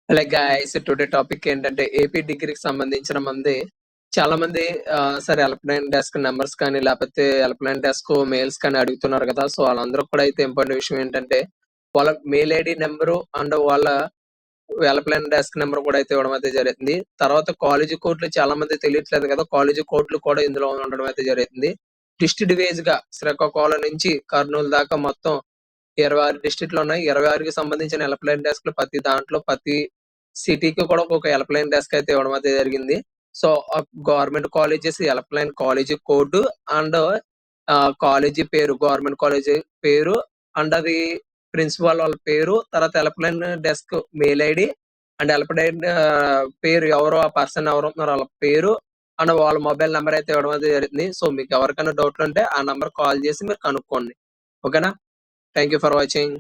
Hello guys, today topic ఏంటంటే AP డిగ్రీకి సంబంధించిన చాలా మంది సరే హెల్ప్‌లైన్ డెస్క్ నంబర్స్ కానీ లేకపోతే హెల్ప్‌లైన్ డెస్క్ మెయిల్స్ కానీ అడుగుతున్నారు కదా! సో, వాళ్ళందరూ కూడా అయితే ఇంపార్టెంట్ విషయం ఏంటంటే వాళ్ళ మెయిల్ ఐడీ నంబరు అండ్ వాళ్ళ హెల్ప్‌లైన్ డెస్క్ నంబర్ కూడా అయితే ఇవ్వడం అయితే జరుగుతుంది. తర్వాత కాలేజీ కోడ్‌లు చాలా మందికి తెలియట్లేదు కదా! కాలేజీ కోడ్‌లు కూడా ఇందులో ఉండడం అయితే జరుగుతుంది. డిస్ట్రిక్ట్ వైస్‌గా శ్రీకాకుళం నుంచి కర్నూలు దాకా మొత్తం 26 డిస్ట్రిక్ట్‌లున్నాయి. 26కి సంబంధించిన హెల్ప్‌లైన్ డెస్క్‌లు ప్రతి సిటీకి కూడా ఒక్కొక్క హెల్ప్‌లైన్ డెస్క్ అయితే ఇవ్వడం అయితే జరిగింది. So, government colleges helpline college code and college పేరు, గవర్నమెంట్ కాలేజీ పేరు అండ్ అది ప్రిన్సిపల్ వాళ్ళ పేరు, తర్వాత helpline desk mail ID and helpline పేరు ఎవరో ఆ పర్సన్ ఎవరుంటున్నారో ఆళ్ళ పేరు అండ్ వాళ్ళ మొబైల్ నంబర్ అయితే ఇవ్వడం అయితే జరుగుతుంది. సో, మీకు ఎవరికైనా డౌట్‌లుంటే ఆ నంబర్‌కి కాల్ చేసి మీరు కనుక్కోండి. ఓకేనా? Thank you for watching.